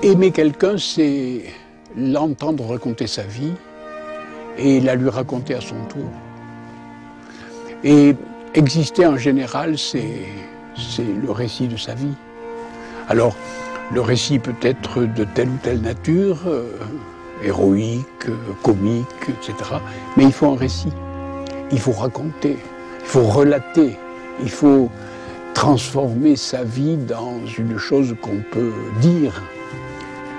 Aimer quelqu'un, c'est l'entendre raconter sa vie et la lui raconter à son tour. Et exister en général, c'est le récit de sa vie. Alors, le récit peut être de telle ou telle nature, héroïque, comique, etc. Mais il faut un récit. Il faut raconter, il faut relater, il faut transformer sa vie dans une chose qu'on peut dire.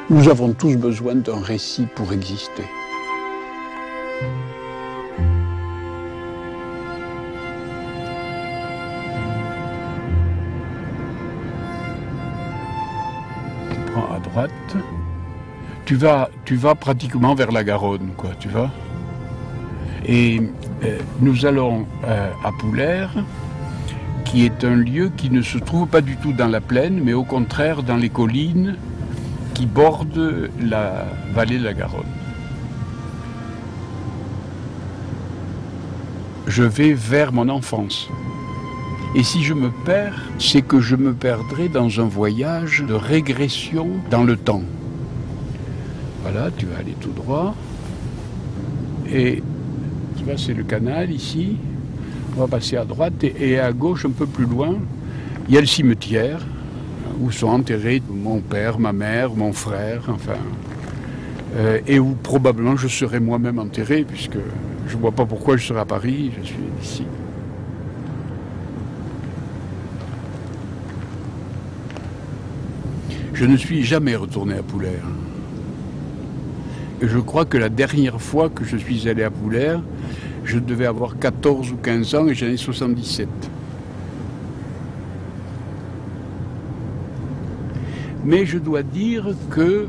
Nous avons tous besoin d'un récit pour exister. Tu prends à droite. Tu vas pratiquement vers la Garonne, quoi, tu vois. Et nous allons à Poulers, qui est un lieu qui ne se trouve pas du tout dans la plaine, mais au contraire dans les collines qui bordent la vallée de la Garonne. Je vais vers mon enfance. Et si je me perds, c'est que je me perdrai dans un voyage de régression dans le temps. Voilà, tu vas aller tout droit. Et tu vois, c'est le canal ici. On va passer à droite et à gauche, un peu plus loin, il y a le cimetière où sont enterrés mon père, ma mère, mon frère, enfin, et où probablement je serai moi-même enterré, puisque je ne vois pas pourquoi je serai à Paris, je suis ici. Je ne suis jamais retourné à Poulers. Et je crois que la dernière fois que je suis allé à Poulers, je devais avoir 14 ou 15 ans et j'en ai 77. Mais je dois dire que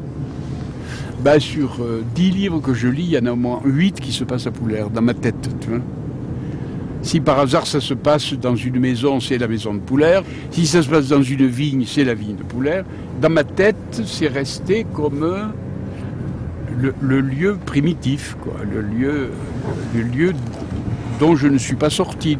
sur 10 livres que je lis, il y en a au moins 8 qui se passent à Poulers, dans ma tête. Tu vois. Si par hasard ça se passe dans une maison, c'est la maison de Poulers. Si ça se passe dans une vigne, c'est la vigne de Poulers. Dans ma tête, c'est resté comme le lieu primitif, quoi, le lieu dont je ne suis pas sorti.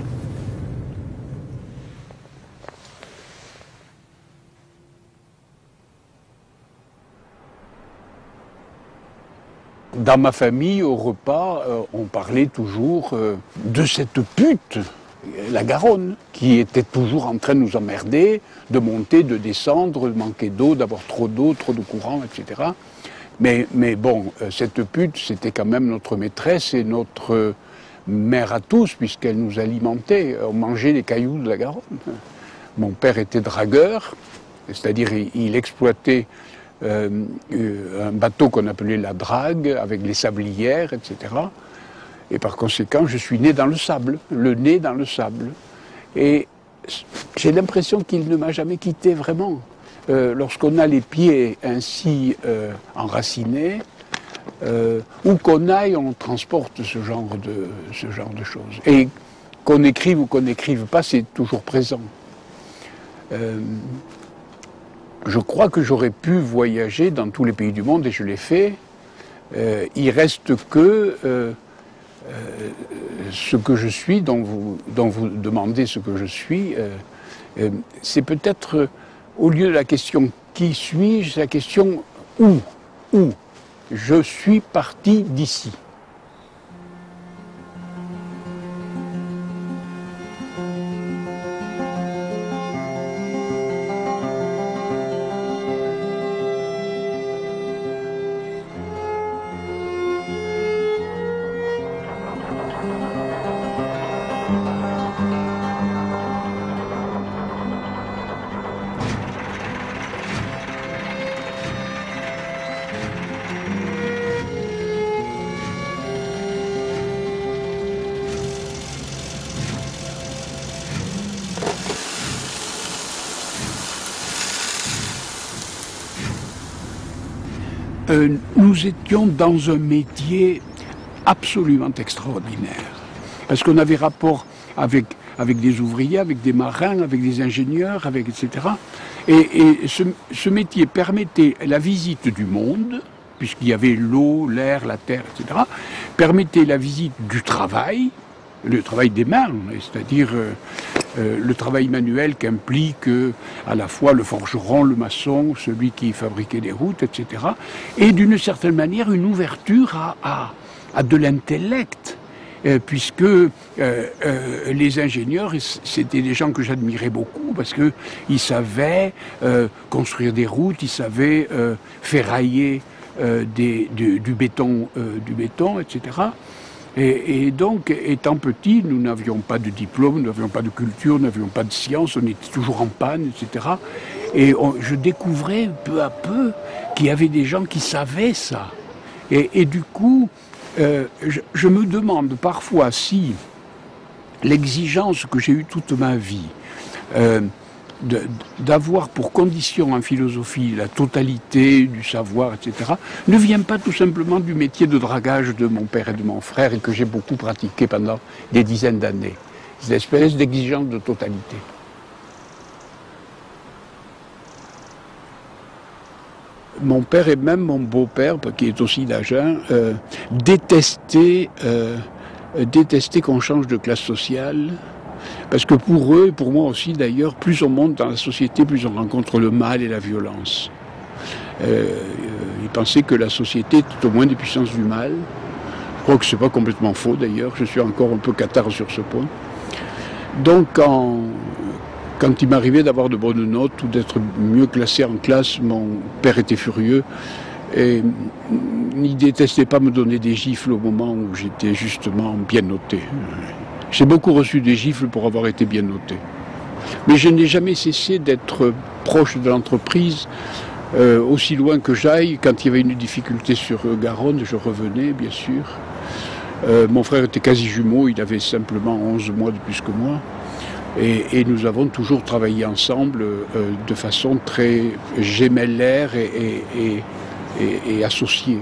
Dans ma famille, au repas, on parlait toujours de cette pute, la Garonne, qui était toujours en train de nous emmerder, de monter, de descendre, de manquer d'eau, d'avoir trop d'eau, trop de courant, etc. Mais bon, cette pute, c'était quand même notre maîtresse et notre mère à tous, puisqu'elle nous alimentait. On mangeait les cailloux de la Garonne. Mon père était dragueur, c'est-à-dire il exploitait un bateau qu'on appelait la drague, avec les sablières, etc. Et par conséquent, je suis né dans le sable, le nez dans le sable. Et j'ai l'impression qu'il ne m'a jamais quitté vraiment. Lorsqu'on a les pieds ainsi enracinés, où qu'on aille, on transporte ce genre de choses. Et qu'on écrive ou qu'on n'écrive pas, c'est toujours présent. Je crois que j'aurais pu voyager dans tous les pays du monde, et je l'ai fait. Il reste que ce que je suis, dont vous demandez ce que je suis, c'est peut-être, au lieu de la question « qui suis-je ?», la question « où ?» Je suis parti d'ici. Nous étions dans un métier absolument extraordinaire. Parce qu'on avait rapport avec des ouvriers, avec des marins, avec des ingénieurs, etc. Et ce métier permettait la visite du monde, puisqu'il y avait l'eau, l'air, la terre, etc. Permettait la visite du travail, le travail des mains, c'est-à-dire le travail manuel qu'implique à la fois le forgeron, le maçon, celui qui fabriquait les routes, etc. Et d'une certaine manière une ouverture à de l'intellect. Puisque les ingénieurs, c'était des gens que j'admirais beaucoup, parce qu'ils savaient construire des routes, ils savaient ferrailler du béton, etc. Et donc, étant petit, nous n'avions pas de diplôme, nous n'avions pas de culture, nous n'avions pas de science, on était toujours en panne, etc. Et je découvrais peu à peu qu'il y avait des gens qui savaient ça. Et du coup, je me demande parfois si l'exigence que j'ai eue toute ma vie d'avoir pour condition en philosophie la totalité du savoir, etc., ne vient pas tout simplement du métier de dragage de mon père et de mon frère et que j'ai beaucoup pratiqué pendant des dizaines d'années. Cette espèce d'exigence de totalité. Mon père et même mon beau-père, qui est aussi d'Agen, détestaient qu'on change de classe sociale. Parce que pour eux, et pour moi aussi d'ailleurs, plus on monte dans la société, plus on rencontre le mal et la violence. Ils pensaient que la société était au moins des puissances du mal. Je crois que ce n'est pas complètement faux d'ailleurs, je suis encore un peu cathare sur ce point. Donc quand il m'arrivait d'avoir de bonnes notes ou d'être mieux classé en classe, mon père était furieux et il détestait pas me donner des gifles au moment où j'étais justement bien noté. J'ai beaucoup reçu des gifles pour avoir été bien noté. Mais je n'ai jamais cessé d'être proche de l'entreprise, aussi loin que j'aille. Quand il y avait une difficulté sur Garonne, je revenais, bien sûr. Mon frère était quasi jumeau, il avait simplement 11 mois de plus que moi. Et nous avons toujours travaillé ensemble de façon très gémellaire et associée.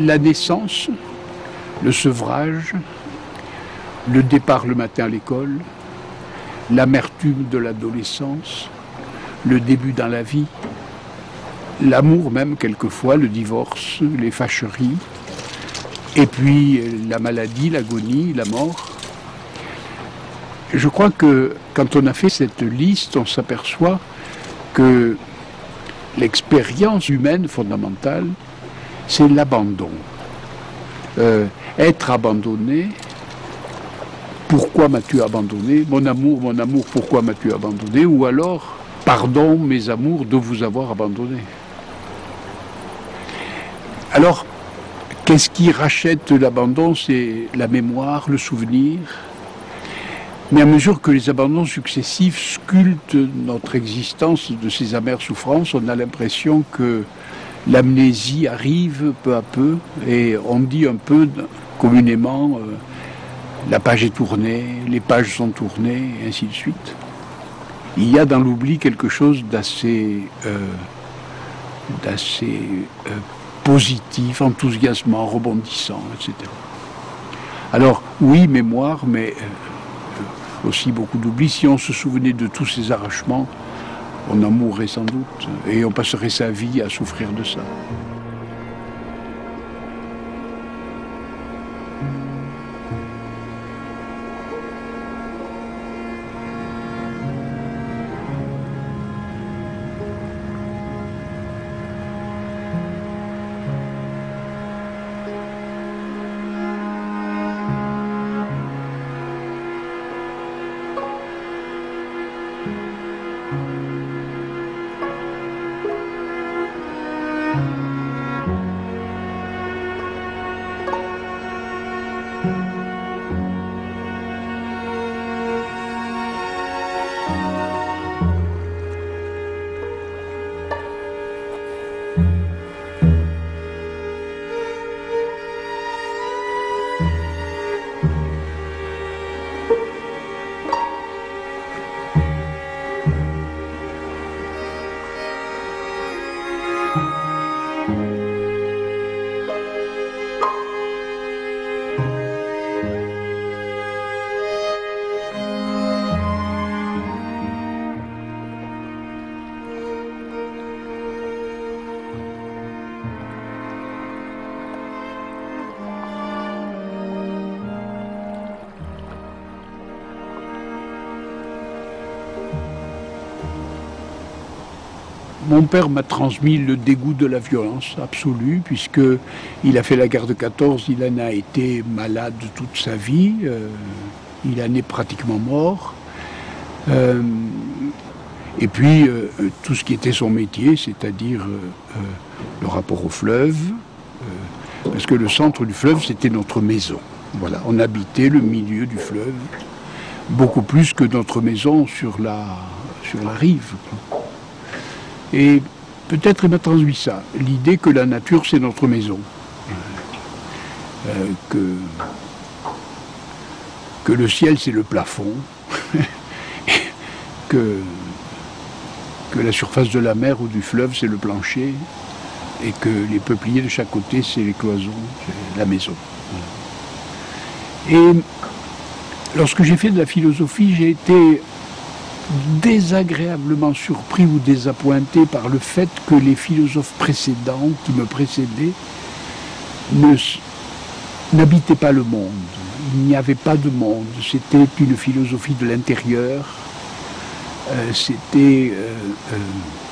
La naissance, le sevrage, le départ le matin à l'école, l'amertume de l'adolescence, le début dans la vie, l'amour même quelquefois, le divorce, les fâcheries, et puis la maladie, l'agonie, la mort. Je crois que quand on a fait cette liste, on s'aperçoit que l'expérience humaine fondamentale, c'est l'abandon. Être abandonné, pourquoi m'as-tu abandonné? Mon amour, pourquoi m'as-tu abandonné? Ou alors, pardon, mes amours, de vous avoir abandonné. Alors, qu'est-ce qui rachète l'abandon? C'est la mémoire, le souvenir. Mais à mesure que les abandons successifs sculptent notre existence de ces amères souffrances, on a l'impression que l'amnésie arrive peu à peu et on dit un peu communément la page est tournée, les pages sont tournées, et ainsi de suite. Il y a dans l'oubli quelque chose d'assez positif, enthousiasmant, rebondissant, etc. Alors oui, mémoire, mais aussi beaucoup d'oubli. Si on se souvenait de tous ces arrachements, on en mourrait sans doute et on passerait sa vie à souffrir de ça. Mon père m'a transmis le dégoût de la violence absolue, puisqu'il a fait la guerre de 14, il en a été malade toute sa vie, il en est pratiquement mort. Et puis tout ce qui était son métier, c'est-à-dire le rapport au fleuve, parce que le centre du fleuve, c'était notre maison. Voilà, on habitait le milieu du fleuve, beaucoup plus que notre maison sur la rive. Et peut-être il m'a transmis ça, l'idée que la nature c'est notre maison, que le ciel c'est le plafond, que la surface de la mer ou du fleuve c'est le plancher, et que les peupliers de chaque côté c'est les cloisons, c'est la maison. Et lorsque j'ai fait de la philosophie, j'ai été désagréablement surpris ou désappointé par le fait que les philosophes précédents qui me précédaient n'habitaient pas le monde. Il n'y avait pas de monde. C'était une philosophie de l'intérieur. C'était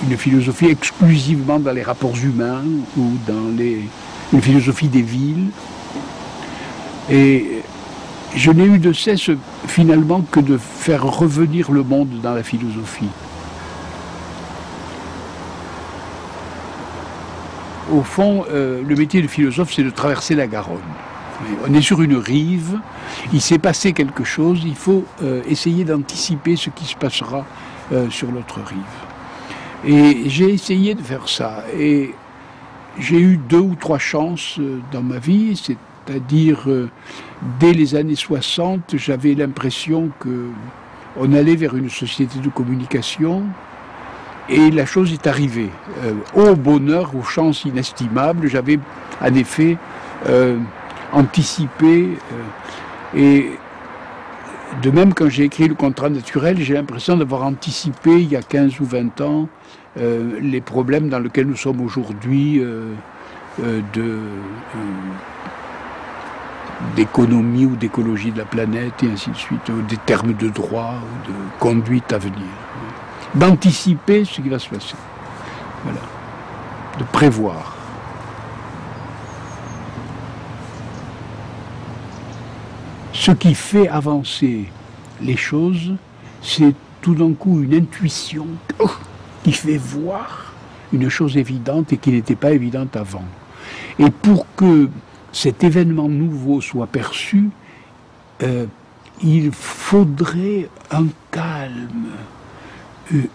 une philosophie exclusivement dans les rapports humains ou dans une philosophie des villes. Et je n'ai eu de cesse finalement que de faire revenir le monde dans la philosophie. Au fond, le métier de philosophe, c'est de traverser la Garonne. On est sur une rive, il s'est passé quelque chose, il faut essayer d'anticiper ce qui se passera sur l'autre rive. Et j'ai essayé de faire ça. Et j'ai eu 2 ou 3 chances dans ma vie, c'est-à-dire dès les années 60, j'avais l'impression qu'on allait vers une société de communication et la chose est arrivée. Au bonheur, aux chances inestimables, j'avais en effet anticipé et de même quand j'ai écrit le contrat naturel, j'ai l'impression d'avoir anticipé il y a 15 ou 20 ans les problèmes dans lesquels nous sommes aujourd'hui d'économie ou d'écologie de la planète et ainsi de suite, des termes de droit ou de conduite à venir. D'anticiper ce qui va se passer. Voilà. De prévoir. Ce qui fait avancer les choses, c'est tout d'un coup une intuition qui fait voir une chose évidente et qui n'était pas évidente avant. Et pour que cet événement nouveau soit perçu, il faudrait un calme,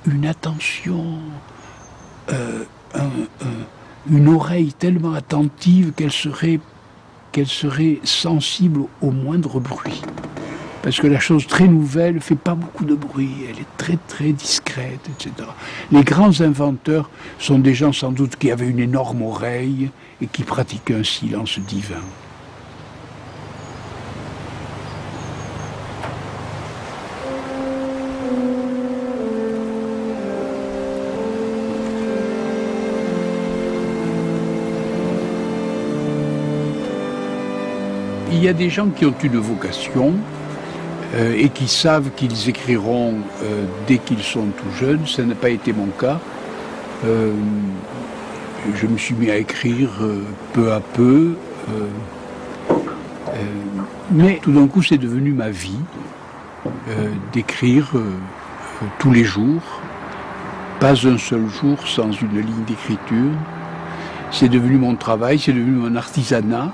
une attention, une oreille tellement attentive qu'elle serait sensible au moindre bruit. Parce que la chose très nouvelle ne fait pas beaucoup de bruit, elle est très très discrète, etc. Les grands inventeurs sont des gens sans doute qui avaient une énorme oreille et qui pratiquaient un silence divin. Il y a des gens qui ont une vocation et qui savent qu'ils écriront dès qu'ils sont tout jeunes. Ça n'a pas été mon cas. Je me suis mis à écrire peu à peu. Mais tout d'un coup, c'est devenu ma vie d'écrire tous les jours. Pas un seul jour sans une ligne d'écriture. C'est devenu mon travail, c'est devenu mon artisanat.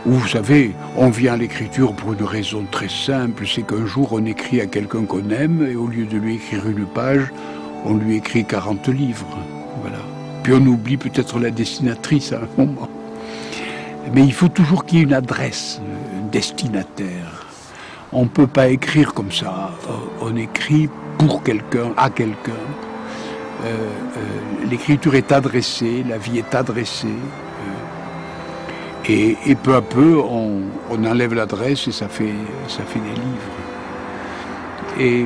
Où, vous savez, on vient à l'écriture pour une raison très simple, c'est qu'un jour on écrit à quelqu'un qu'on aime et au lieu de lui écrire une page, on lui écrit 40 livres. Voilà. Puis on oublie peut-être la destinatrice à un moment. Mais il faut toujours qu'il y ait une adresse, un destinataire. On ne peut pas écrire comme ça, on écrit pour quelqu'un, à quelqu'un. L'écriture est adressée, la vie est adressée. Et peu à peu, on enlève l'adresse et ça fait des livres. Et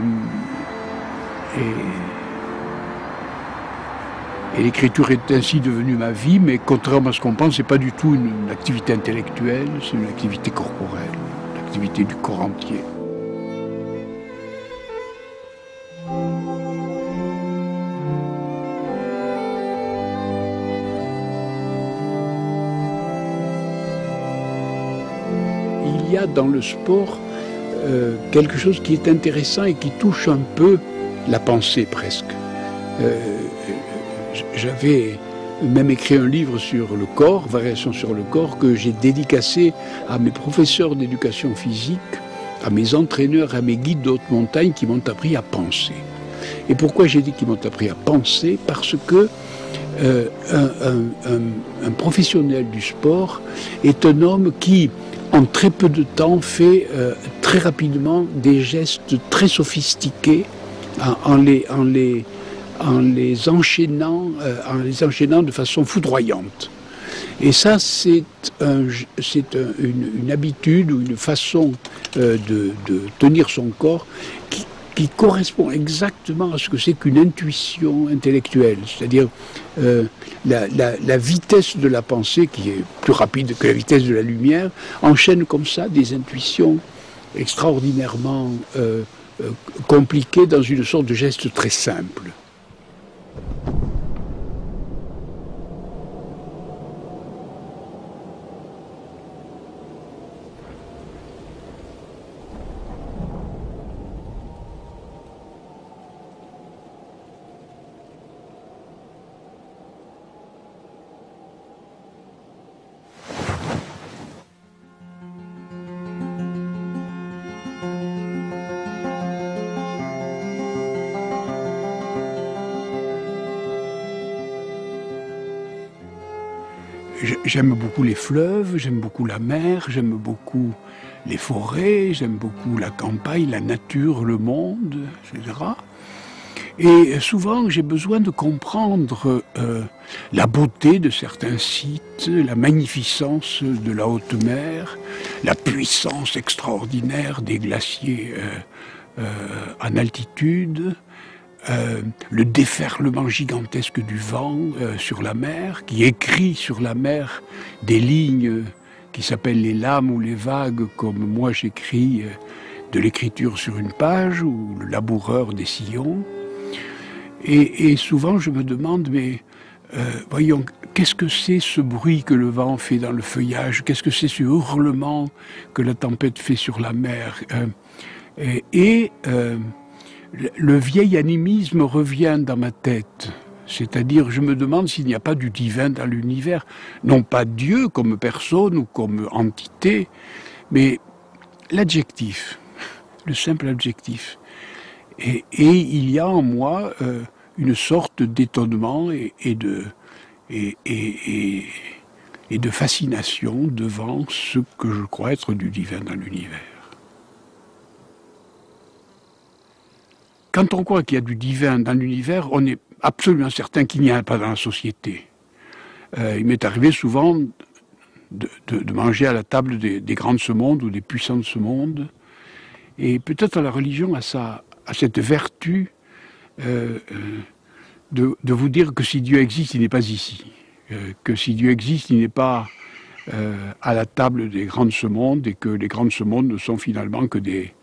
l'écriture est ainsi devenue ma vie, mais contrairement à ce qu'on pense, c'est pas du tout une activité intellectuelle, c'est une activité corporelle, une activité du corps entier. a dans le sport quelque chose qui est intéressant et qui touche un peu la pensée presque. J'avais même écrit un livre sur le corps, Variations sur le corps, que j'ai dédicacé à mes professeurs d'éducation physique, à mes entraîneurs, à mes guides de haute montagne qui m'ont appris à penser. Et pourquoi j'ai dit qu'ils m'ont appris à penser? Parce que un professionnel du sport est un homme qui, en très peu de temps, fait très rapidement des gestes très sophistiqués en les enchaînant de façon foudroyante. Et ça, c'est une habitude ou une façon de tenir son corps qui correspond exactement à ce que c'est qu'une intuition intellectuelle, c'est-à-dire la vitesse de la pensée, qui est plus rapide que la vitesse de la lumière, enchaîne comme ça des intuitions extraordinairement compliquées dans une sorte de geste très simple. J'aime beaucoup les fleuves, j'aime beaucoup la mer, j'aime beaucoup les forêts, j'aime beaucoup la campagne, la nature, le monde, etc. Et souvent, j'ai besoin de comprendre la beauté de certains sites, la magnificence de la haute mer, la puissance extraordinaire des glaciers en altitude, le déferlement gigantesque du vent sur la mer, qui écrit sur la mer des lignes qui s'appellent les lames ou les vagues, comme moi j'écris de l'écriture sur une page, ou le laboureur des sillons. Et souvent je me demande, mais voyons, qu'est-ce que c'est ce bruit que le vent fait dans le feuillage? Qu'est-ce que c'est ce hurlement que la tempête fait sur la mer? Le vieil animisme revient dans ma tête, c'est-à-dire je me demande s'il n'y a pas du divin dans l'univers, non pas Dieu comme personne ou comme entité, mais l'adjectif, le simple adjectif. Et il y a en moi une sorte d'étonnement et de fascination devant ce que je crois être du divin dans l'univers. Quand on croit qu'il y a du divin dans l'univers, on est absolument certain qu'il n'y en a pas dans la société. Il m'est arrivé souvent de manger à la table des grands de ce monde ou des puissants de ce monde. Et peut-être la religion a cette vertu de vous dire que si Dieu existe, il n'est pas ici. Que si Dieu existe, il n'est pas à la table des grands de ce monde, et que les grands de ce monde ne sont finalement que des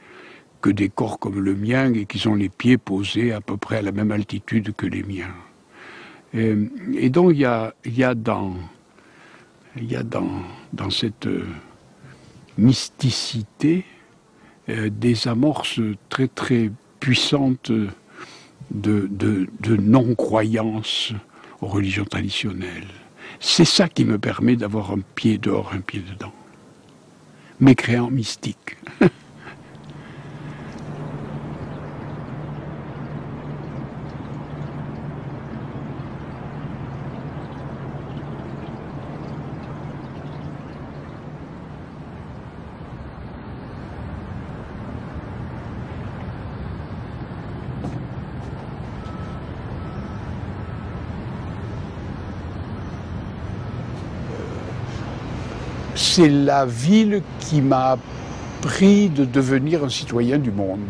corps comme le mien et qui ont les pieds posés à peu près à la même altitude que les miens. Et donc il y a dans cette mysticité des amorces très très puissantes de non-croyance aux religions traditionnelles. C'est ça qui me permet d'avoir un pied dehors, un pied dedans. Mécréant mystique. C'est la ville qui m'a appris de devenir un citoyen du monde.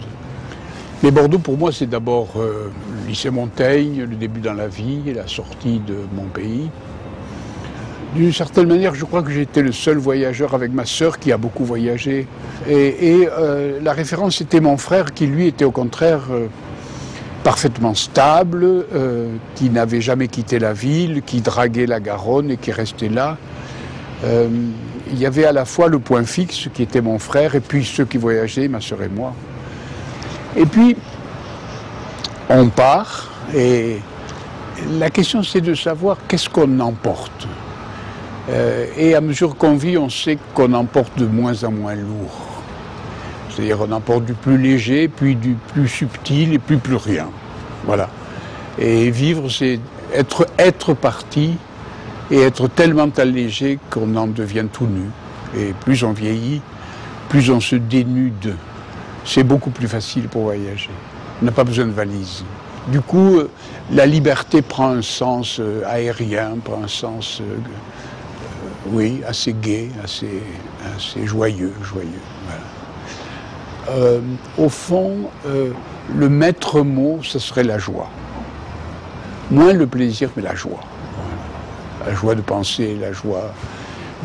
Mais Bordeaux, pour moi, c'est d'abord le lycée Montaigne, le début dans la vie, la sortie de mon pays. D'une certaine manière, je crois que j'ai été le seul voyageur avec ma sœur qui a beaucoup voyagé. Et la référence était mon frère qui, lui, était au contraire parfaitement stable, qui n'avait jamais quitté la ville, qui draguait la Garonne et qui restait là. il y avait à la fois le point fixe qui était mon frère et puis ceux qui voyageaient, ma sœur et moi. Et puis, on part et la question c'est de savoir qu'est-ce qu'on emporte. Et à mesure qu'on vit, on sait qu'on emporte de moins en moins lourd. C'est-à-dire on emporte du plus léger, puis du plus subtil et puis plus rien. Voilà. Et vivre, c'est être parti et être tellement allégé qu'on en devient tout nu. Et plus on vieillit, plus on se dénude. C'est beaucoup plus facile pour voyager. On n'a pas besoin de valise. Du coup, la liberté prend un sens aérien, prend un sens, oui, assez gai, assez joyeux. Voilà. Au fond, le maître mot, ce serait la joie. Moins le plaisir, mais la joie. La joie de penser, la joie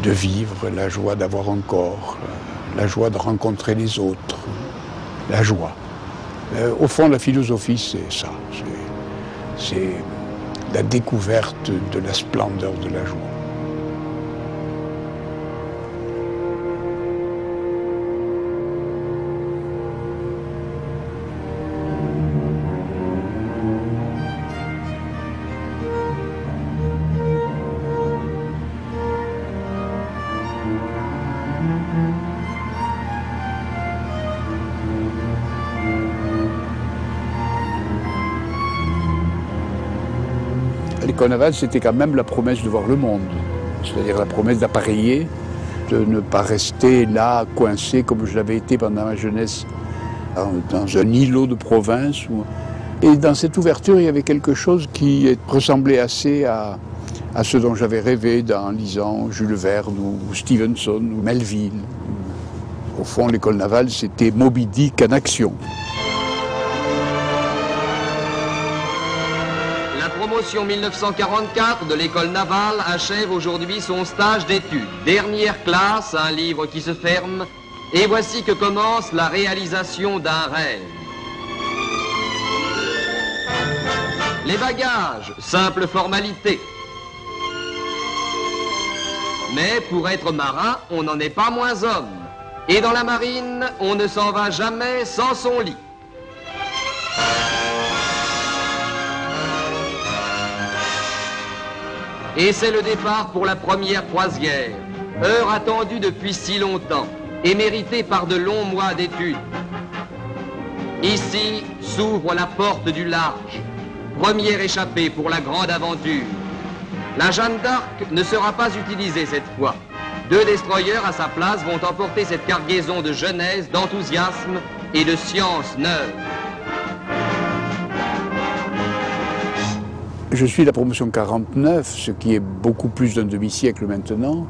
de vivre, la joie d'avoir un corps, la joie de rencontrer les autres, la joie. Au fond, la philosophie, c'est ça. C'est la découverte de la splendeur de la joie. L'école navale, c'était quand même la promesse de voir le monde, c'est-à-dire la promesse d'appareiller, de ne pas rester là, coincé, comme je l'avais été pendant ma jeunesse, dans un îlot de province. Et dans cette ouverture, il y avait quelque chose qui ressemblait assez à ce dont j'avais rêvé en lisant Jules Verne ou Stevenson ou Melville. Au fond, l'école navale, c'était Moby Dick en action. La promotion 1944 de l'école navale achève aujourd'hui son stage d'études. Dernière classe, un livre qui se ferme, et voici que commence la réalisation d'un rêve. Les bagages, simple formalité. Mais pour être marin, on n'en est pas moins homme. Et dans la marine, on ne s'en va jamais sans son lit. Et c'est le départ pour la première croisière, heure attendue depuis si longtemps et méritée par de longs mois d'études. Ici s'ouvre la porte du large, première échappée pour la grande aventure. La Jeanne d'Arc ne sera pas utilisée cette fois. 2 destroyers à sa place vont emporter cette cargaison de jeunesse, d'enthousiasme et de science neuve. Je suis la promotion 49, ce qui est beaucoup plus d'un demi-siècle maintenant.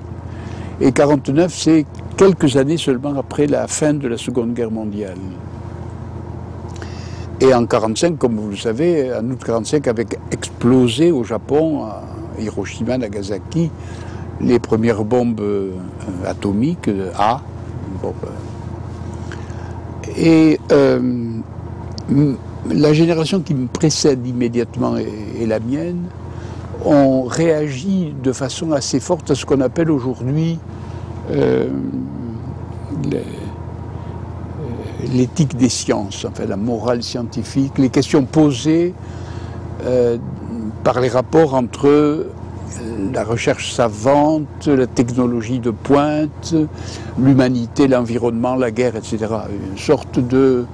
Et 49, c'est quelques années seulement après la fin de la Seconde Guerre mondiale. Et en 45, comme vous le savez, en août 45, avait explosé au Japon, à Hiroshima, Nagasaki, les premières bombes atomiques, A. Et la génération qui me précède immédiatement et la mienne ont réagi de façon assez forte à ce qu'on appelle aujourd'hui l'éthique des sciences, enfin la morale scientifique, les questions posées par les rapports entre la recherche savante, la technologie de pointe, l'humanité, l'environnement, la guerre, etc. Une sorte de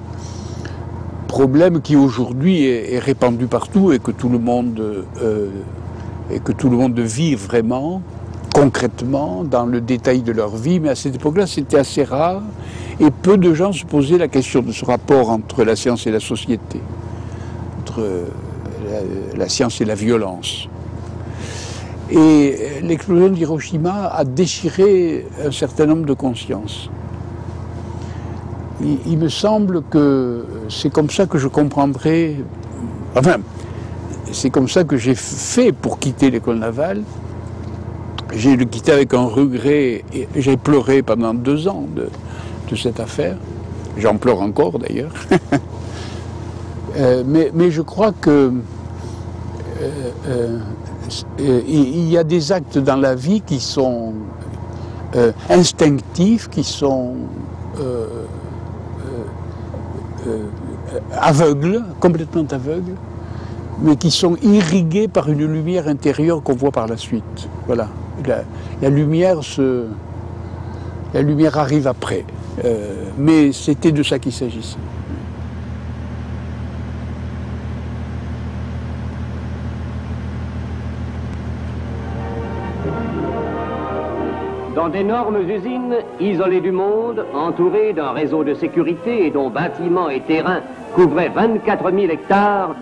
problème qui aujourd'hui est répandu partout et que tout le monde vit vraiment, concrètement, dans le détail de leur vie. Mais à cette époque-là, c'était assez rare et peu de gens se posaient la question de ce rapport entre la science et la société, entre la science et la violence. Et l'explosion d'Hiroshima a déchiré un certain nombre de consciences. Il me semble que c'est comme ça que je comprendrai, enfin, c'est comme ça que j'ai fait pour quitter l'école navale. J'ai le quitté avec un regret, et j'ai pleuré pendant 2 ans de cette affaire. J'en pleure encore d'ailleurs. Mais je crois que il y a des actes dans la vie qui sont instinctifs, qui sont aveugles, complètement aveugles, mais qui sont irrigués par une lumière intérieure qu'on voit par la suite. Voilà. La lumière arrive après. Mais c'était de ça qu'il s'agissait. Dans d'énormes usines, isolées du monde, entourées d'un réseau de sécurité et dont bâtiments et terrains couvraient 24 000 hectares,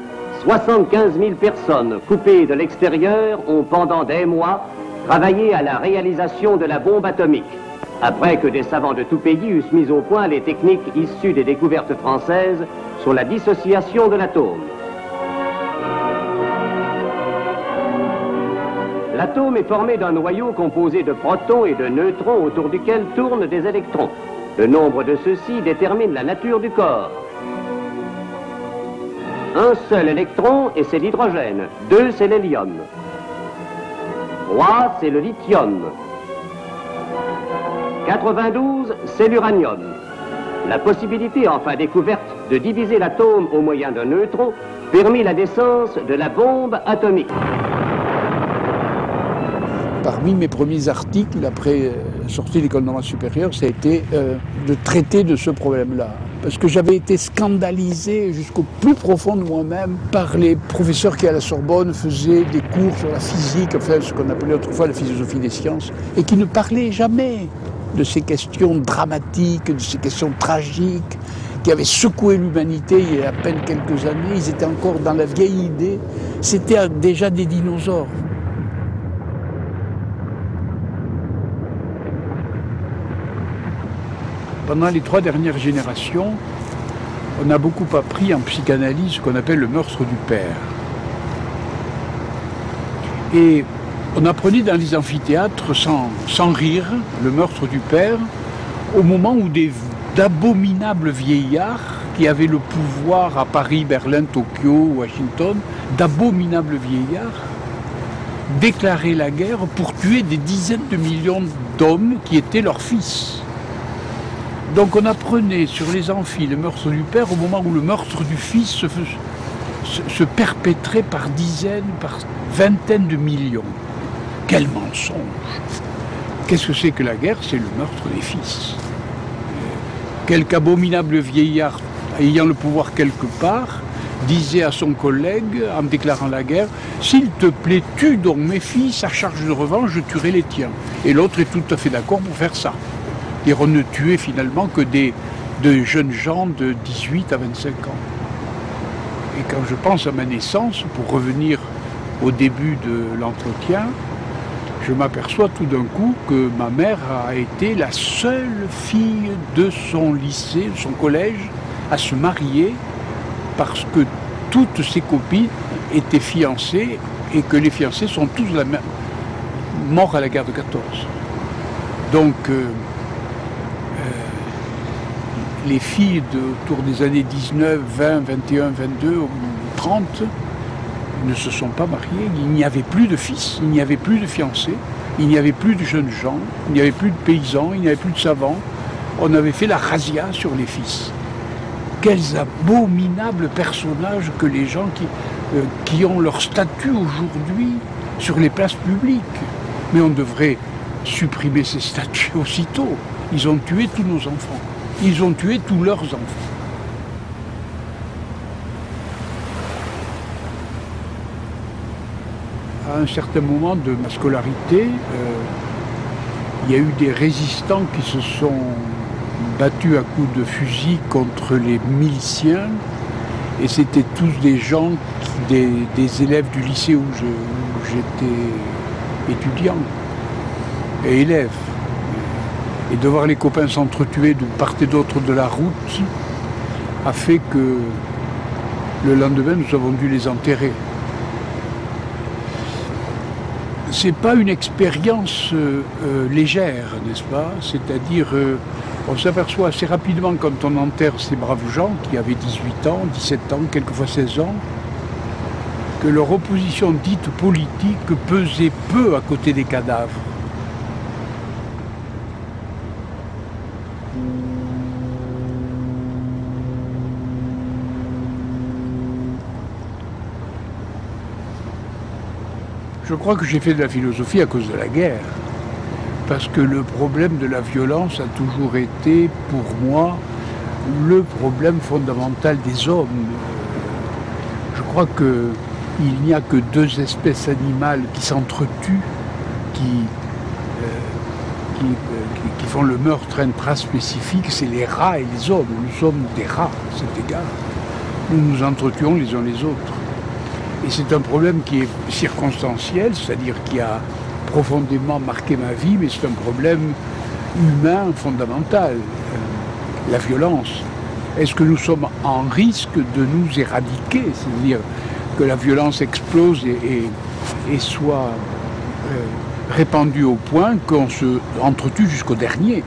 75 000 personnes coupées de l'extérieur ont pendant des mois travaillé à la réalisation de la bombe atomique, après que des savants de tout pays eussent mis au point les techniques issues des découvertes françaises sur la dissociation de l'atome. L'atome est formé d'un noyau composé de protons et de neutrons autour duquel tournent des électrons. Le nombre de ceux-ci détermine la nature du corps. Un seul électron et c'est l'hydrogène, 2 c'est l'hélium, 3 c'est le lithium, 92 c'est l'uranium. La possibilité enfin découverte de diviser l'atome au moyen d'un neutron permit la naissance de la bombe atomique. Parmi mes premiers articles, après la sortie de l'école normale supérieure, ça a été de traiter de ce problème-là. Parce que j'avais été scandalisé jusqu'au plus profond de moi-même par les professeurs qui, à la Sorbonne, faisaient des cours sur la physique, enfin ce qu'on appelait autrefois la philosophie des sciences, et qui ne parlaient jamais de ces questions dramatiques, de ces questions tragiques, qui avaient secoué l'humanité il y a à peine quelques années. Ils étaient encore dans la vieille idée. C'était déjà des dinosaures. Pendant les 3 dernières générations, on a beaucoup appris en psychanalyse ce qu'on appelle le meurtre du père. Et on apprenait dans les amphithéâtres, sans rire, le meurtre du père, au moment où d'abominables vieillards qui avaient le pouvoir à Paris, Berlin, Tokyo, Washington, d'abominables vieillards déclaraient la guerre pour tuer des dizaines de millions d'hommes qui étaient leurs fils. Donc on apprenait sur les amphis le meurtre du père au moment où le meurtre du fils se perpétrait par dizaines, par vingtaines de millions. Quel mensonge! Qu'est-ce que c'est que la guerre? C'est le meurtre des fils. Quelque abominable vieillard ayant le pouvoir quelque part disait à son collègue, en déclarant la guerre, « S'il te plaît, tue donc mes fils, à charge de revanche, je tuerai les tiens. » Et l'autre est tout à fait d'accord pour faire ça. Et on ne tuait finalement que de jeunes gens de 18 à 25 ans. Et quand je pense à ma naissance, pour revenir au début de l'entretien, je m'aperçois tout d'un coup que ma mère a été la seule fille de son lycée, de son collège, à se marier parce que toutes ses copines étaient fiancées et que les fiancés sont tous morts à la guerre de 14. Donc, les filles autour des années 19, 20, 21, 22, 30 ne se sont pas mariées. Il n'y avait plus de fils, il n'y avait plus de fiancés, il n'y avait plus de jeunes gens, il n'y avait plus de paysans, il n'y avait plus de savants. On avait fait la razzia sur les fils. Quels abominables personnages que les gens qui ont leur statut aujourd'hui sur les places publiques. Mais on devrait supprimer ces statuts aussitôt. Ils ont tué tous nos enfants. Ils ont tué tous leurs enfants. À un certain moment de ma scolarité, il y a eu des résistants qui se sont battus à coups de fusil contre les miliciens. Et c'était tous des gens, des élèves du lycée où j'étais étudiant et élève. Et de voir les copains s'entretuer de part et d'autre de la route a fait que le lendemain, nous avons dû les enterrer. C'est pas une expérience légère, n'est-ce pas? C'est-à-dire, on s'aperçoit assez rapidement quand on enterre ces braves gens qui avaient 18 ans, 17 ans, quelquefois 16 ans, que leur opposition dite politique pesait peu à côté des cadavres. Je crois que j'ai fait de la philosophie à cause de la guerre. Parce que le problème de la violence a toujours été, pour moi, le problème fondamental des hommes. Je crois qu'il n'y a que deux espèces animales qui s'entretuent, qui font le meurtre intraspécifique, c'est les rats et les hommes. Nous sommes des rats à cet égard. Nous nous entretuons les uns les autres. Et c'est un problème qui est circonstanciel, c'est-à-dire qui a profondément marqué ma vie, mais c'est un problème humain fondamental, la violence. Est-ce que nous sommes en risque de nous éradiquer, c'est-à-dire que la violence explose et soit répandue au point qu'on se entretue jusqu'au dernier?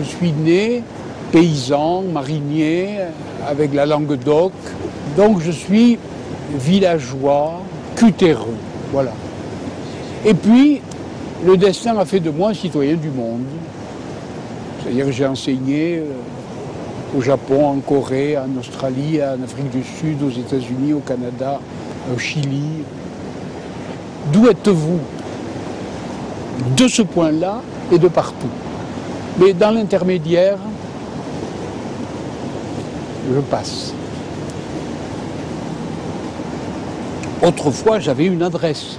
Je suis né paysan, marinier, avec la langue d'oc. Donc je suis villageois, cutéreux, voilà. Et puis, le destin a fait de moi un citoyen du monde. C'est-à-dire que j'ai enseigné au Japon, en Corée, en Australie, en Afrique du Sud, aux États-Unis, au Canada, au Chili. D'où êtes-vous? De ce point-là et de partout. Mais dans l'intermédiaire, je passe. Autrefois, j'avais une adresse.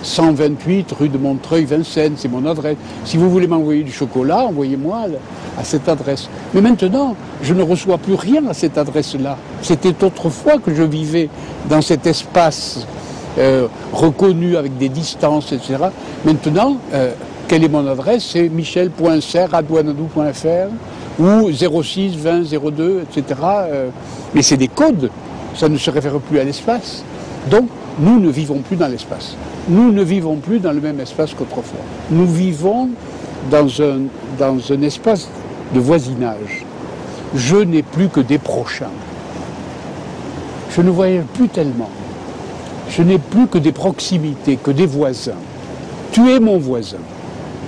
128 rue de Montreuil-Vincennes, c'est mon adresse. Si vous voulez m'envoyer du chocolat, envoyez-moi à cette adresse. Mais maintenant, je ne reçois plus rien à cette adresse-là. C'était autrefois que je vivais dans cet espace reconnu avec des distances, etc. Maintenant, quelle est mon adresse? C'est michel.serre@douanadou.fr ou 06 20 02, etc. Mais c'est des codes, ça ne se réfère plus à l'espace. Donc, nous ne vivons plus dans l'espace. Nous ne vivons plus dans le même espace qu'autrefois. Nous vivons dans un espace de voisinage. Je n'ai plus que des prochains. Je ne voyage plus tellement. Je n'ai plus que des proximités, que des voisins. Tu es mon voisin.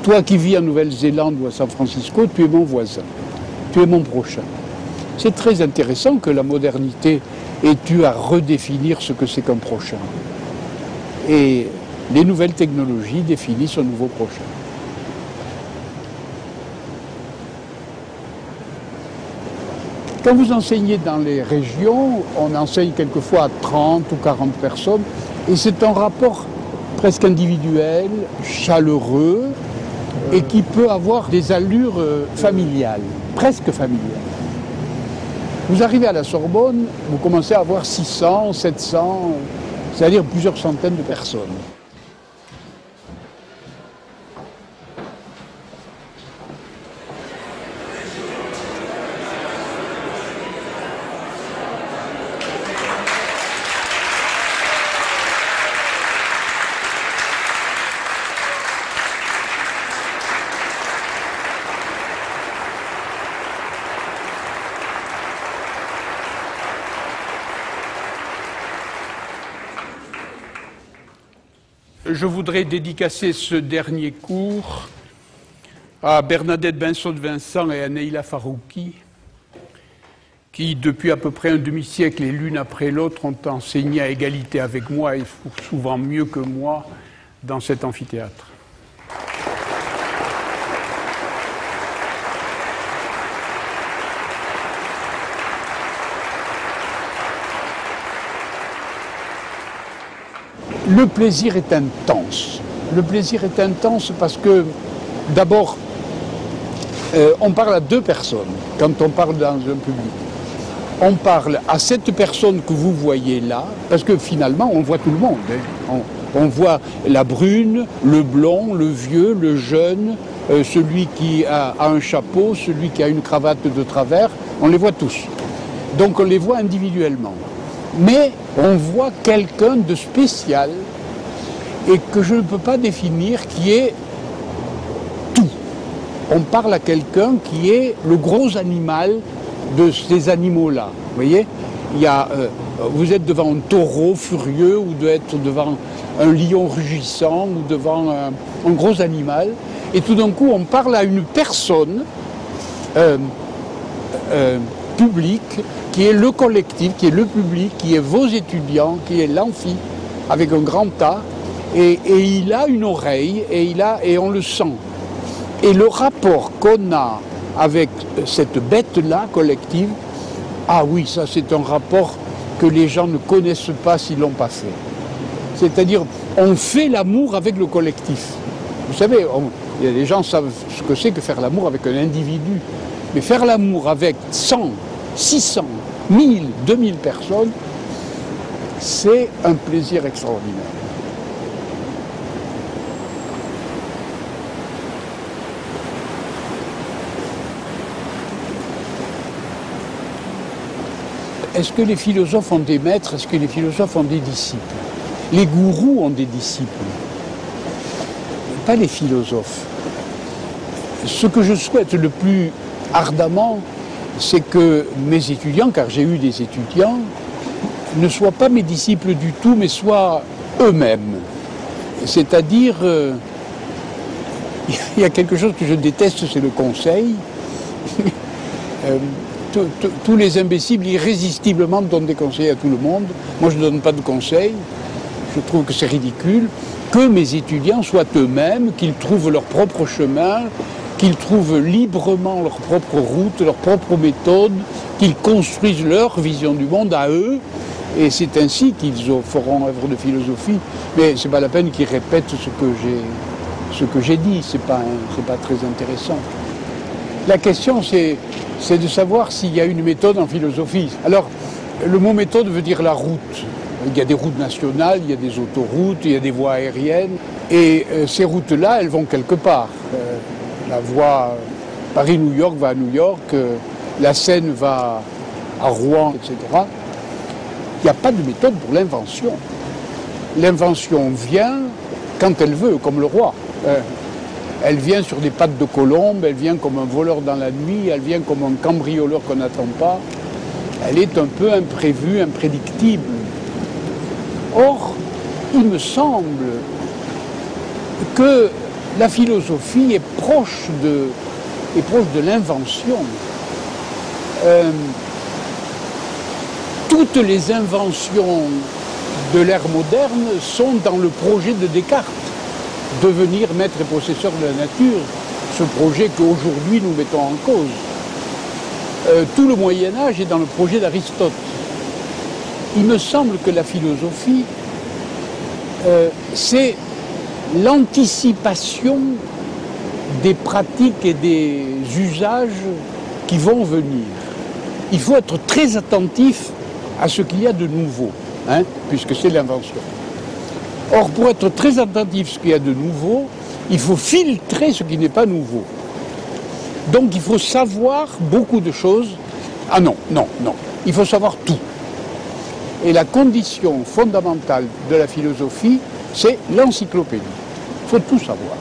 Toi qui vis en Nouvelle-Zélande ou à San Francisco, tu es mon voisin. Tu es mon prochain. C'est très intéressant que la modernité ait eu à redéfinir ce que c'est qu'un prochain. Et les nouvelles technologies définissent un nouveau prochain. Quand vous enseignez dans les régions, on enseigne quelquefois à 30 ou 40 personnes, et c'est un rapport presque individuel, chaleureux, et qui peut avoir des allures familiales, presque familiales. Vous arrivez à la Sorbonne, vous commencez à avoir 600, 700, c'est-à-dire plusieurs centaines de personnes. Je voudrais dédicacer ce dernier cours à Bernadette Benson-Vincent et à Neila Farouki, qui, depuis à peu près un demi-siècle et l'une après l'autre, ont enseigné à égalité avec moi, et souvent mieux que moi, dans cet amphithéâtre. Le plaisir est intense. Le plaisir est intense parce que, d'abord, on parle à deux personnes quand on parle dans un public. On parle à cette personne que vous voyez là, parce que finalement, on voit tout le monde. Hein. On voit la brune, le blond, le vieux, le jeune, celui qui a un chapeau, celui qui a une cravate de travers, on les voit tous. Donc on les voit individuellement. Mais on voit quelqu'un de spécial et que je ne peux pas définir, qui est tout. On parle à quelqu'un qui est le gros animal de ces animaux-là. Vous voyez, vous êtes devant un taureau furieux ou d'être devant un lion rugissant ou devant un gros animal. Et tout d'un coup, on parle à une personne publique qui est le collectif, qui est le public, qui est vos étudiants, qui est l'amphi, avec un grand A. Et il a une oreille et on le sent. Et le rapport qu'on a avec cette bête-là collective, ah oui, ça c'est un rapport que les gens ne connaissent pas s'ils ne l'ont pas fait. C'est-à-dire, on fait l'amour avec le collectif. Vous savez, il y a des gens qui savent ce que c'est que faire l'amour avec un individu. Mais faire l'amour avec 100, 600, 1000, 2000 personnes, c'est un plaisir extraordinaire. Est-ce que les philosophes ont des maîtres? Est-ce que les philosophes ont des disciples? Les gourous ont des disciples, pas les philosophes. Ce que je souhaite le plus ardemment, c'est que mes étudiants, car j'ai eu des étudiants, ne soient pas mes disciples du tout, mais soient eux-mêmes. C'est-à-dire, il y a quelque chose que je déteste, c'est le conseil. Tous les imbéciles irrésistiblement donnent des conseils à tout le monde. Moi, je ne donne pas de conseils. Je trouve que c'est ridicule. Que mes étudiants soient eux-mêmes, qu'ils trouvent leur propre chemin, qu'ils trouvent librement leur propre route, leur propre méthode, qu'ils construisent leur vision du monde à eux. Et c'est ainsi qu'ils feront œuvre de philosophie. Mais ce n'est pas la peine qu'ils répètent ce que j'ai dit. C'est pas très intéressant. La question, c'est de savoir s'il y a une méthode en philosophie. Alors, le mot méthode veut dire la route. Il y a des routes nationales, il y a des autoroutes, il y a des voies aériennes. Et ces routes-là, elles vont quelque part. La voie Paris-New York va à New York, la Seine va à Rouen, etc. Il n'y a pas de méthode pour l'invention. L'invention vient quand elle veut, comme le roi. Elle vient sur des pattes de colombe, elle vient comme un voleur dans la nuit, elle vient comme un cambrioleur qu'on n'attend pas. Elle est un peu imprévue, imprédictible. Or, il me semble que la philosophie est proche de l'invention. Toutes les inventions de l'ère moderne sont dans le projet de Descartes. Devenir maître et possesseur de la nature, ce projet qu'aujourd'hui nous mettons en cause. Tout le Moyen-Âge est dans le projet d'Aristote. Il me semble que la philosophie, c'est l'anticipation des pratiques et des usages qui vont venir. Il faut être très attentif à ce qu'il y a de nouveau, hein, puisque c'est l'invention. Or, pour être très attentif à ce qu'il y a de nouveau, il faut filtrer ce qui n'est pas nouveau. Donc, il faut savoir beaucoup de choses. Ah non, non, non. Il faut savoir tout. Et la condition fondamentale de la philosophie, c'est l'encyclopédie. Il faut tout savoir.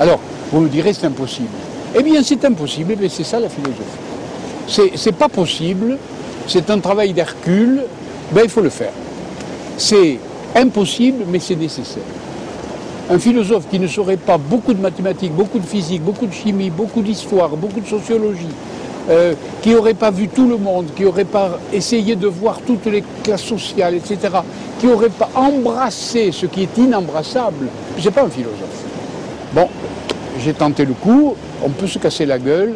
Alors, vous me direz, c'est impossible. Eh bien, c'est impossible, mais c'est ça la philosophie. C'est pas possible, c'est un travail d'Hercule, ben il faut le faire. C'est impossible, mais c'est nécessaire. Un philosophe qui ne saurait pas beaucoup de mathématiques, beaucoup de physique, beaucoup de chimie, beaucoup d'histoire, beaucoup de sociologie, qui n'aurait pas vu tout le monde, qui n'aurait pas essayé de voir toutes les classes sociales, etc., qui n'aurait pas embrassé ce qui est inembrassable, c'est pas un philosophe. Bon, j'ai tenté le coup, on peut se casser la gueule,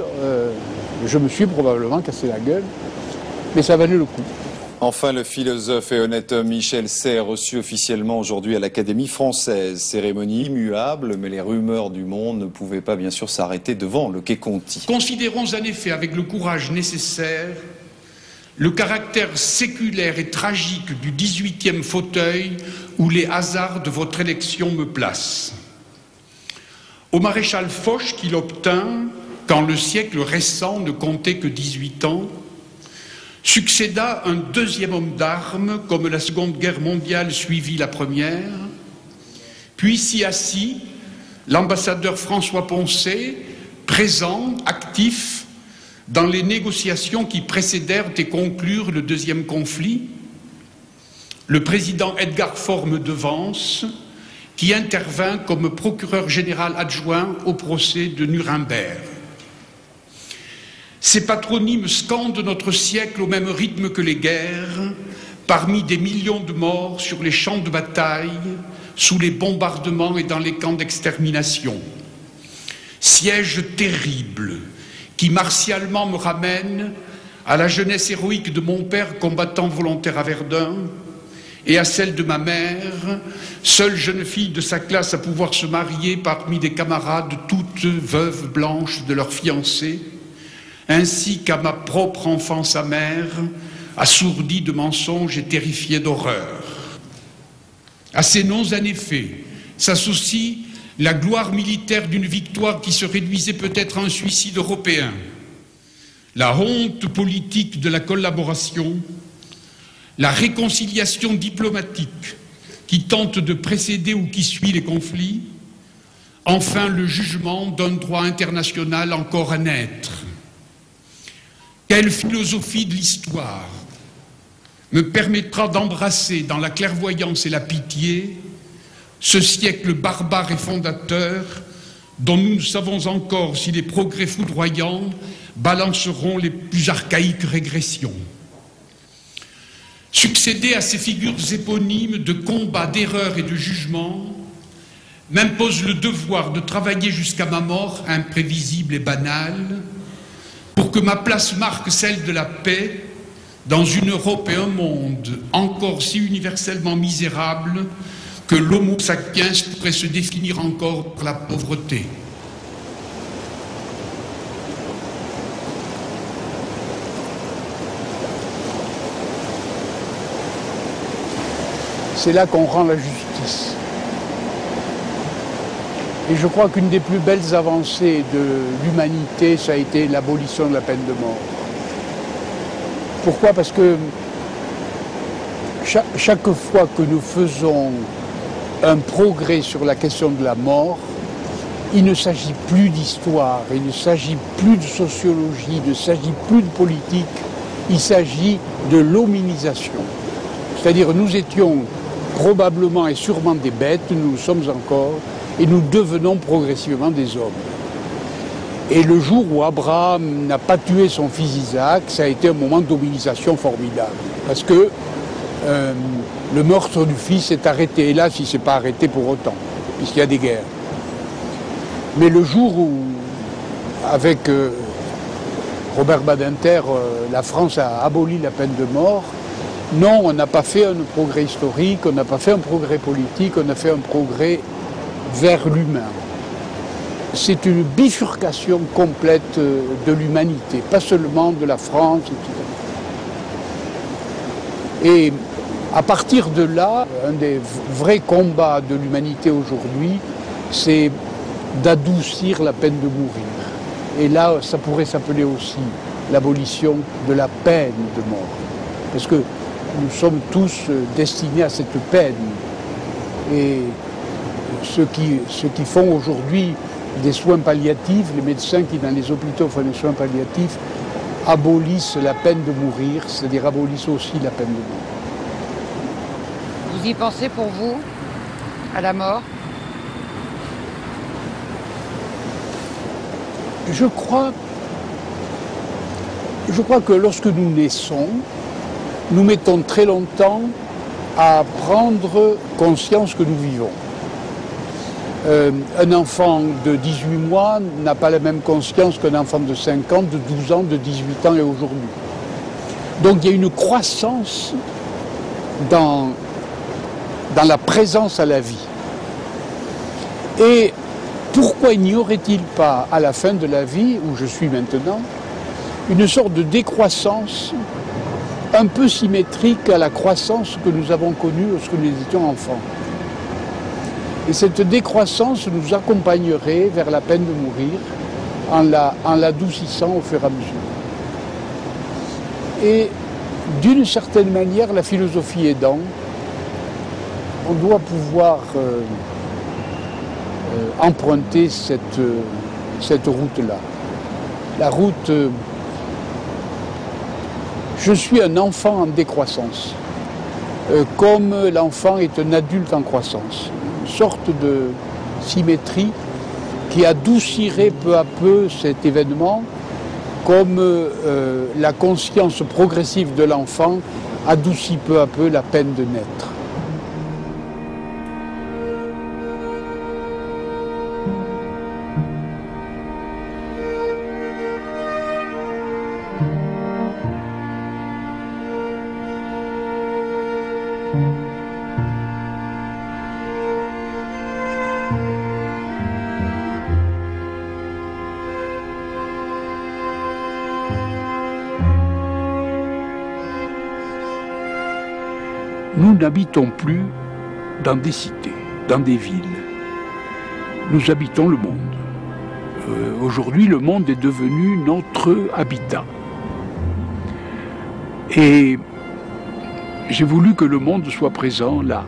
je me suis probablement cassé la gueule, mais ça valait le coup. Enfin, le philosophe et honnête homme Michel Serres reçu officiellement aujourd'hui à l'Académie française. Cérémonie immuable, mais les rumeurs du monde ne pouvaient pas bien sûr s'arrêter devant le Quai Conti. Considérons en effet avec le courage nécessaire le caractère séculaire et tragique du 18e fauteuil où les hasards de votre élection me placent. Au maréchal Foch qu'il obtint quand le siècle récent ne comptait que 18 ans, succéda un deuxième homme d'armes, comme la Seconde Guerre mondiale suivit la première, puis s'y assit l'ambassadeur François Poncet, présent, actif, dans les négociations qui précédèrent et conclurent le deuxième conflit, le président Edgar Faure me devance, qui intervint comme procureur général adjoint au procès de Nuremberg. Ces patronymes scandent notre siècle au même rythme que les guerres, parmi des millions de morts sur les champs de bataille, sous les bombardements et dans les camps d'extermination. Siège terrible qui martialement me ramène à la jeunesse héroïque de mon père combattant volontaire à Verdun et à celle de ma mère, seule jeune fille de sa classe à pouvoir se marier parmi des camarades toutes veuves blanches de leurs fiancés, ainsi qu'à ma propre enfance amère, assourdie de mensonges et terrifiée d'horreur. À ces noms en effet s'associe la gloire militaire d'une victoire qui se réduisait peut-être à un suicide européen, la honte politique de la collaboration, la réconciliation diplomatique qui tente de précéder ou qui suit les conflits, enfin le jugement d'un droit international encore à naître. Quelle philosophie de l'histoire me permettra d'embrasser dans la clairvoyance et la pitié ce siècle barbare et fondateur dont nous ne savons encore si les progrès foudroyants balanceront les plus archaïques régressions. Succéder à ces figures éponymes de combat, d'erreur et de jugement m'impose le devoir de travailler jusqu'à ma mort imprévisible et banale pour que ma place marque celle de la paix dans une Europe et un monde encore si universellement misérables que l'homo sapiens pourrait se définir encore par la pauvreté. C'est là qu'on rend la justice. Et je crois qu'une des plus belles avancées de l'humanité, ça a été l'abolition de la peine de mort. Pourquoi? Parce que chaque fois que nous faisons un progrès sur la question de la mort, il ne s'agit plus d'histoire, il ne s'agit plus de sociologie, il ne s'agit plus de politique, il s'agit de l'hominisation. C'est-à-dire nous étions probablement et sûrement des bêtes, nous le sommes encore, et nous devenons progressivement des hommes. Et le jour où Abraham n'a pas tué son fils Isaac, ça a été un moment d'hominisation formidable. Parce que le meurtre du fils est arrêté. Hélas, il ne s'est pas arrêté pour autant, puisqu'il y a des guerres. Mais le jour où, avec Robert Badinter, la France a aboli la peine de mort, non, on n'a pas fait un progrès historique, on n'a pas fait un progrès politique, on a fait un progrès vers l'humain. C'est une bifurcation complète de l'humanité, pas seulement de la France, etc. Et à partir de là, un des vrais combats de l'humanité aujourd'hui, c'est d'adoucir la peine de mourir. Et là, ça pourrait s'appeler aussi l'abolition de la peine de mort. Parce que nous sommes tous destinés à cette peine. Et ceux qui font aujourd'hui des soins palliatifs, les médecins qui dans les hôpitaux font des soins palliatifs, abolissent la peine de mourir, c'est-à-dire abolissent aussi la peine de mort. Vous y pensez pour vous, à la mort? Je crois que lorsque nous naissons, nous mettons très longtemps à prendre conscience que nous vivons. Un enfant de 18 mois n'a pas la même conscience qu'un enfant de 5 ans, de 12 ans, de 18 ans et aujourd'hui. Donc il y a une croissance dans la présence à la vie. Et pourquoi n'y aurait-il pas, à la fin de la vie, où je suis maintenant, une sorte de décroissance un peu symétrique à la croissance que nous avons connue lorsque nous étions enfants. Et cette décroissance nous accompagnerait vers la peine de mourir en l'adoucissant au fur et à mesure. Et d'une certaine manière, la philosophie aidant, on doit pouvoir emprunter cette route-là. La route... je suis un enfant en décroissance, comme l'enfant est un adulte en croissance. Une sorte de symétrie qui adoucirait peu à peu cet événement, comme la conscience progressive de l'enfant adoucit peu à peu la peine de naître. Nous n'habitons plus dans des cités, dans des villes. Nous habitons le monde. Aujourd'hui, le monde est devenu notre habitat. Et j'ai voulu que le monde soit présent là,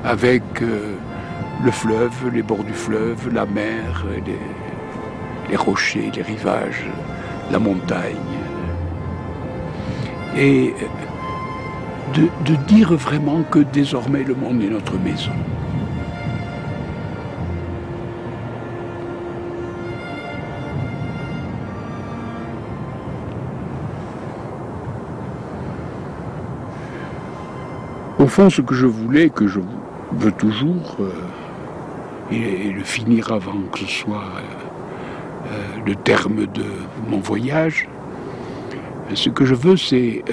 avec le fleuve, les bords du fleuve, la mer, les rochers, les rivages, la montagne. Et de dire vraiment que désormais le monde est notre maison. Au fond, ce que je voulais, que je veux toujours, et le finir avant que ce soit le terme de mon voyage, ce que je veux, c'est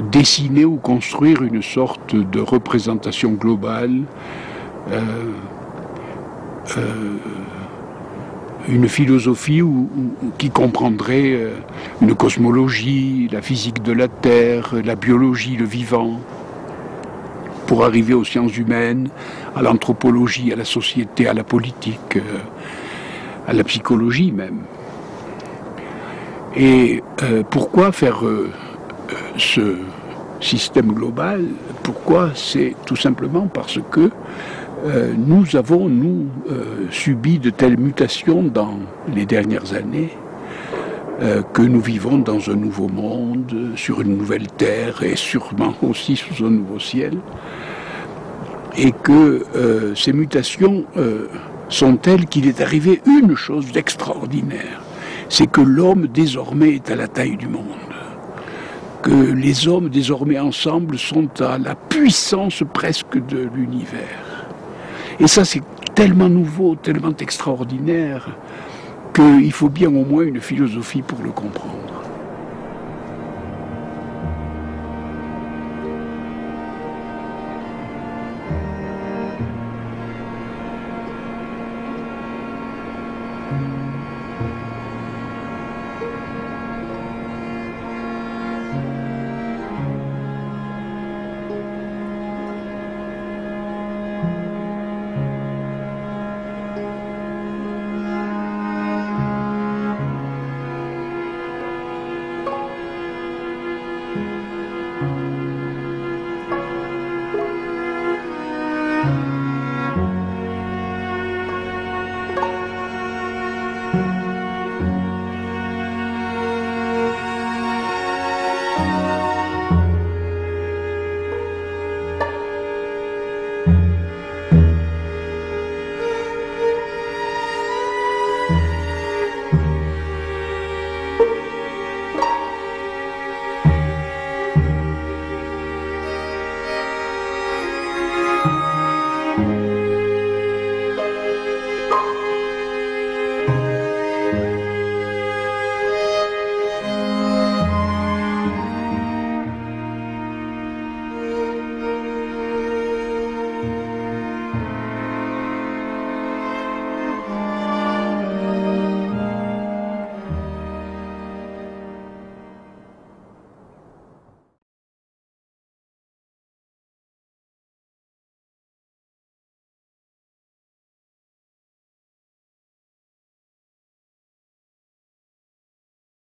dessiner ou construire une sorte de représentation globale, une philosophie qui comprendrait une cosmologie, la physique de la Terre, la biologie, le vivant, pour arriver aux sciences humaines, à l'anthropologie, à la société, à la politique, à la psychologie même. Et pourquoi faire ce système global? Pourquoi? C'est tout simplement parce que nous avons, subi de telles mutations dans les dernières années que nous vivons dans un nouveau monde, sur une nouvelle terre et sûrement aussi sous un nouveau ciel. Et que ces mutations sont telles qu'il est arrivé une chose d'extraordinaire. C'est que l'homme désormais est à la taille du monde. Que les hommes désormais ensemble sont à la puissance presque de l'univers. Et ça, c'est tellement nouveau, tellement extraordinaire, qu'il faut bien au moins une philosophie pour le comprendre.